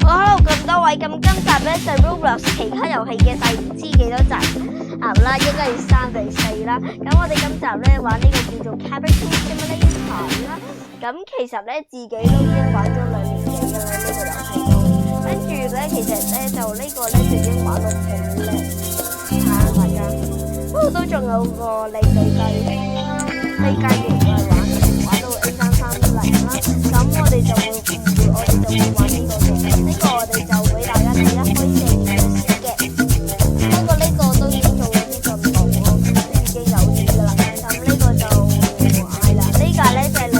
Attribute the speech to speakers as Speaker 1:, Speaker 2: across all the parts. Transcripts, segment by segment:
Speaker 1: Hello 咁多位，咁今集咧就 Roblox 奇卡遊戲嘅第唔知幾多集啦，應該係3定4啦。咁我哋今集咧玩呢個叫做 Cabin Simulator 啦。咁其實咧自己都已經玩咗2年幾㗎啦，呢個遊戲都。跟住咧，其實咧就呢個咧就已經玩到好叻，睇下大家。不過都仲有個你最低飛雞嘅玩到 A330啦。咁我哋就會玩呢個我哋就俾大家睇一開始嘅先嘅。不過呢個都已經做咗啲進步咯，都已經有啲㗎啦。咁呢個就係啦，呢架咧就係你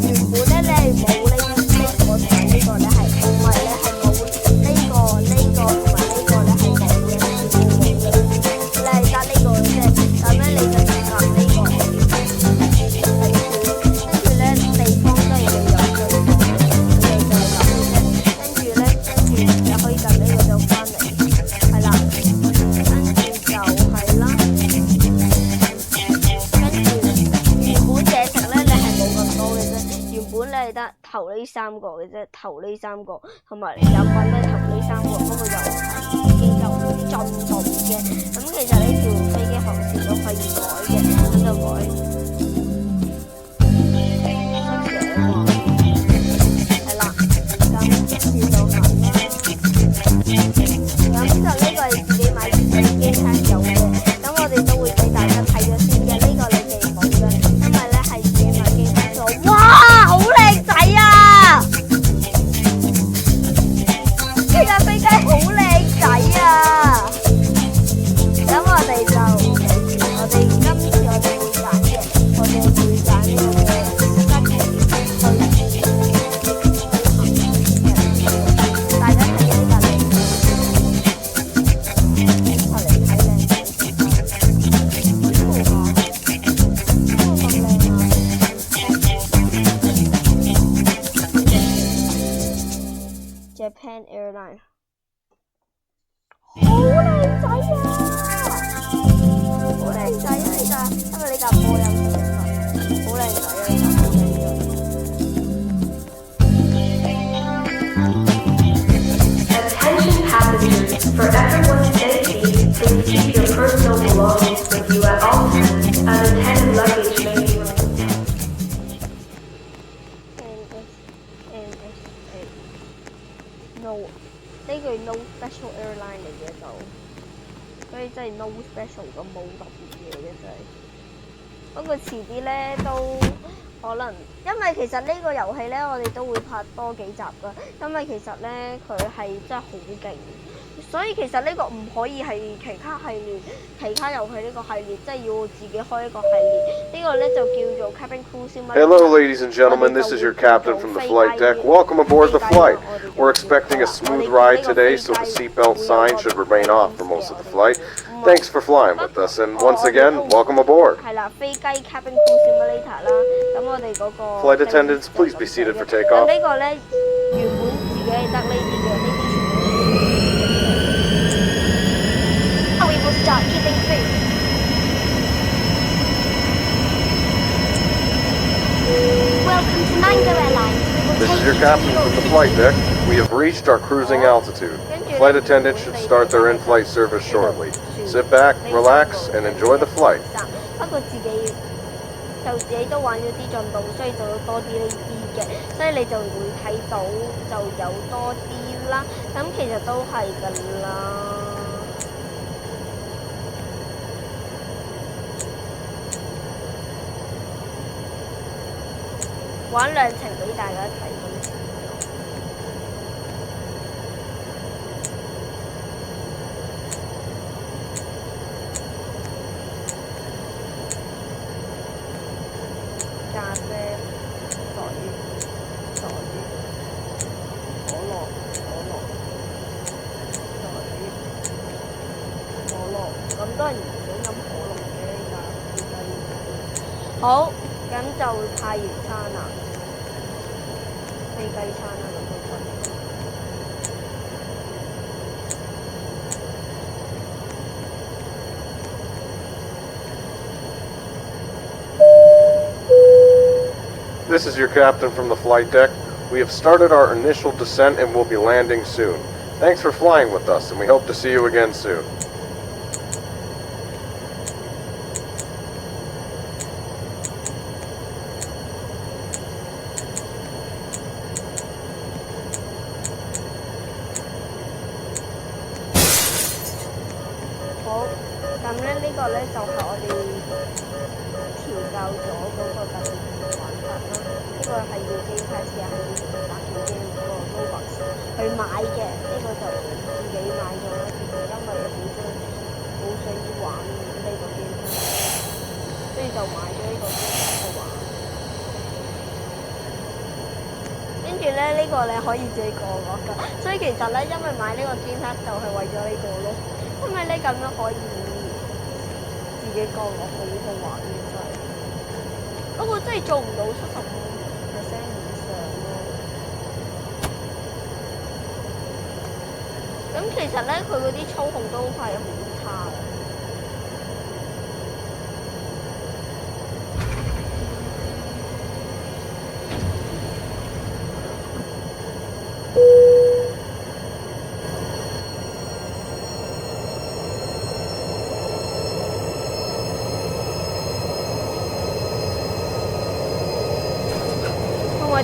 Speaker 1: 原本咧你係冇呢個同埋呢個咧係，唔係咧係冇呢個同埋呢個咧係冇嘅，你係得呢個嘅啫。咁咧你就夾呢個，跟住咧地方都係要有嘅。就可以撳呢個就翻嚟，係啦，跟住就係啦，跟住原本嘢食咧，你係冇咁多嘅啫，原本你係得頭呢3個嘅啫，頭呢3個，同埋飲品咧頭呢3個，不過又係已經有進步嘅。咁其實呢條飛機航線都可以改嘅，咁就改。咁就呢個係自己買飛機卡有嘅，咁我哋都會俾大家睇咗先嘅。呢個你哋冇嘅，因為咧係自己買機卡咗。哇，好靚仔啊！呢架飛機好靚仔啊！咁我哋就我哋今次我哋會揀嘅，我哋會揀呢個嘅。Japan Airline 好靚仔啊！好靚仔啊！呢架，因為呢架波音好靚仔啊！呢架好靚仔。
Speaker 2: Attention passengers, for everyone's safety, please keep your personal belongings with you at all times, as attended luggage may be
Speaker 1: No， 呢句 no special airline 嚟嘅就，所以真係 no special 咁冇特別嘢嘅真係。不過遲啲咧都可能，因為其實呢個遊戲咧我哋都會拍多幾集㗎，因為其實咧佢係真係好勁，所以其實呢個唔可以係其他系列、其他遊戲呢個系列，即係要自己開一個系列。呢個咧就叫做 Cabin Crew Simulator。
Speaker 3: Hello, ladies and gentlemen. This is your captain from the flight deck. Welcome aboard the flight. We're expecting a smooth ride today, so the seatbelt sign should remain off for most of the flight. Thanks for flying with us, and once again, welcome aboard.
Speaker 1: 係啦，飛機 Cabin Crew Simulator 啦，咁我哋嗰個
Speaker 3: Flight attendants, please be seated for takeoff.
Speaker 1: 呢個咧原本自己係得呢啲嘅，呢啲全部。We will start keeping food. Welcome to Mango Airlines.
Speaker 3: This is your captain from the flight deck. We have reached our cruising altitude. Flight attendants should start their in-flight service shortly. Sit back, relax, and enjoy the flight.
Speaker 1: 不過自己都玩咗啲進步，所以就有多啲呢啲嘅，所以你就會睇到就有多啲啦。咁其實都係㗎啦。玩2程俾大家睇咁。咖啡、水、可樂、咁多人唔想飲可樂嘅呢架飛機。好，咁就太原餐啦，飛雞餐啦咁都得。
Speaker 3: This is your captain from the flight deck. We have started our initial descent and will be landing soon. Thanks for flying with us, and we hope to see you again soon.
Speaker 1: 好，咁咧呢個咧就係我哋調教咗嗰個特別玩法啦。呢個係要機 pass 嘅，係要8件機嗰個 Robux 去買嘅。呢個就自己買咗啦，其實因為好想要玩呢個機 pass，所以就買咗呢個機 pass 去玩。跟住咧呢個你可以自己降落㗎，所以其實咧因為買呢個機 pass 就係為咗呢個咯。因為咧咁樣可以自己降落，好好玩嘅真係。不過真係做唔到75% 以上咯。咁其實咧佢嗰啲操控都係好差嘅。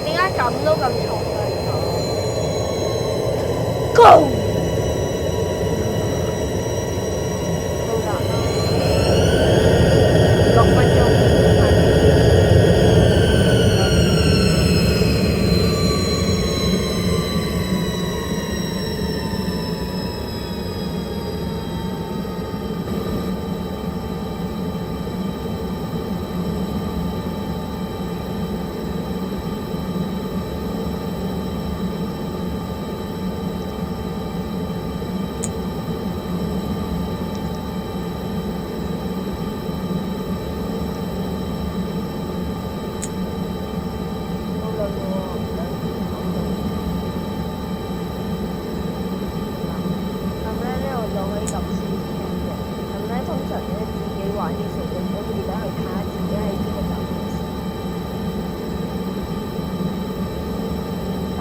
Speaker 1: 點解咁都咁重嘅？Go！ 到達啦，6分鐘。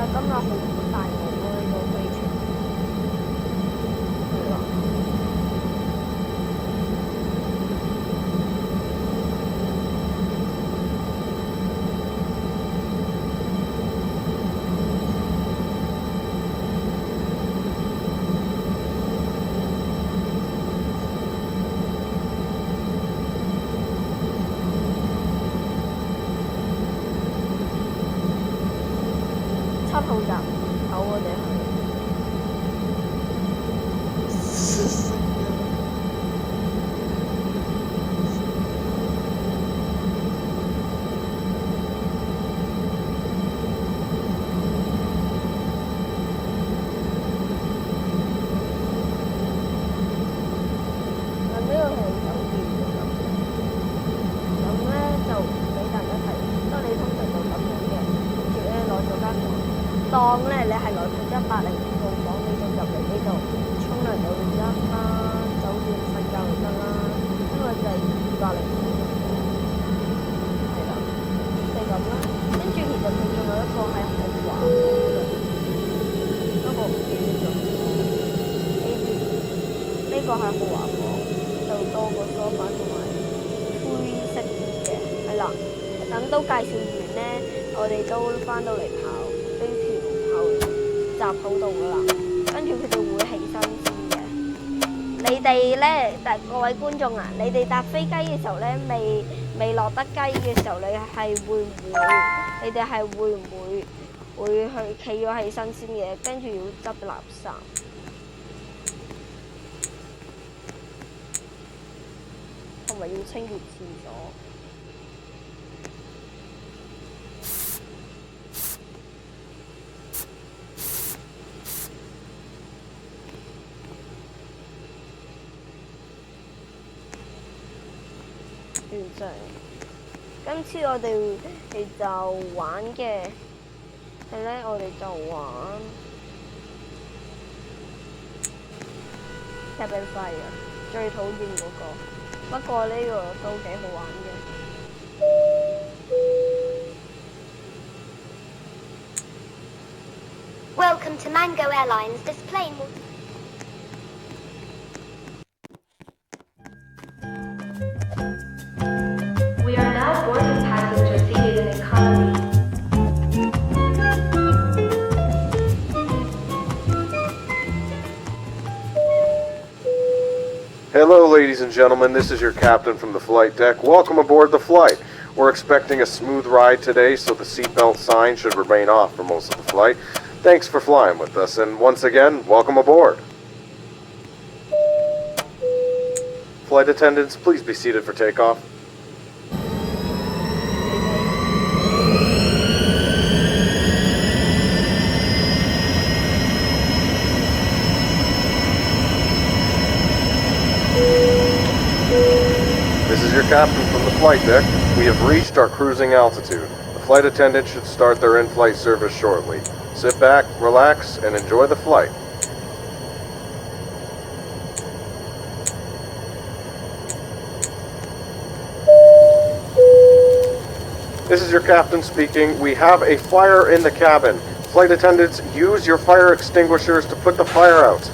Speaker 1: 今日好大霧咯，呢個飛船，係啦。7號站口我哋去。咁呢個係酒店嘅咁，咁咧就俾大家睇，當你通常就咁樣嘅，跟住咧攞咗間房。當咧你係來盤105號房，你就入嚟呢度沖涼就得啦，酒店瞓覺就得啦。因為就係205號房，係啦，就係咁啦。跟住其實佢仲有一個係豪華房嘅，不過唔記得咗。呢個係豪華房，就多個梳化同埋灰色嘅，係啦。等都介紹完咧，我哋都翻到嚟跑。閘口度噶啦，跟住佢哋會起身先嘅。你哋咧，各位觀眾啊，你哋搭飛機嘅時候咧，未落得機嘅時候，你哋係會唔會去企咗起身先嘅？跟住要執垃圾，同埋要清潔廁所。完成。今次我哋就玩嘅係咧，我哋就玩 Cabin Fire， 最討厭嗰個。不過呢個都幾好玩嘅。
Speaker 4: Welcome to Mango Airlines. This plane will...
Speaker 2: We are now boarding passengers seated in economy.
Speaker 3: Hello, ladies and gentlemen. This is your captain from the flight deck. Welcome aboard the flight. We're expecting a smooth ride today, so the seatbelt sign should remain off for most of the flight. Thanks for flying with us, and once again, welcome aboard. Flight attendants, please be seated for takeoff. This is your captain from the flight deck. We have reached our cruising altitude. The flight attendant should start their in-flight service shortly. Sit back, relax, and enjoy the flight. This is your captain speaking. We have a fire in the cabin. Flight attendants, use your fire extinguishers to put the fire out.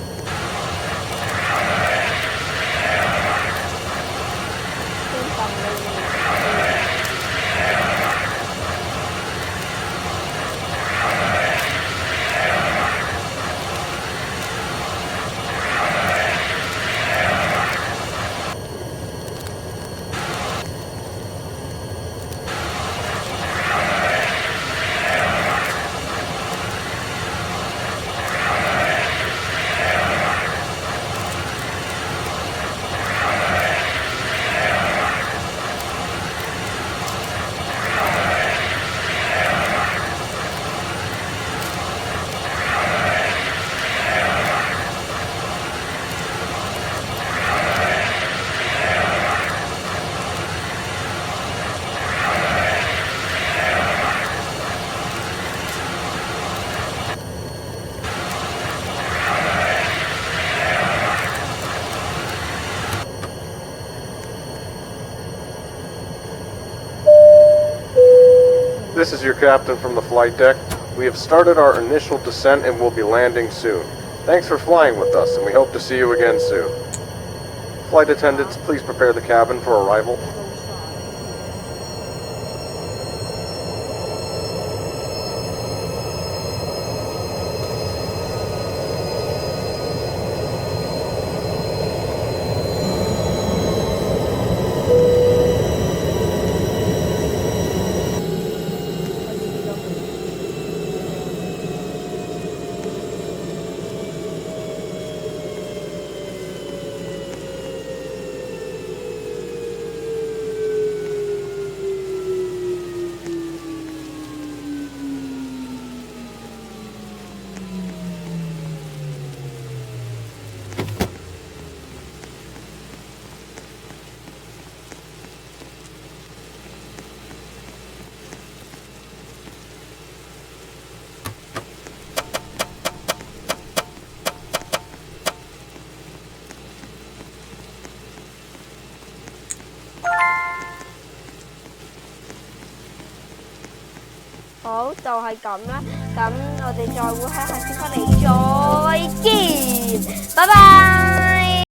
Speaker 3: This is your captain from the flight deck. We have started our initial descent and will be landing soon. Thanks for flying with us, and we hope to see you again soon. Flight attendants, please prepare the cabin for arrival.
Speaker 1: 好，就係咁啦。咁我哋再會喺下次翻嚟再見，拜拜。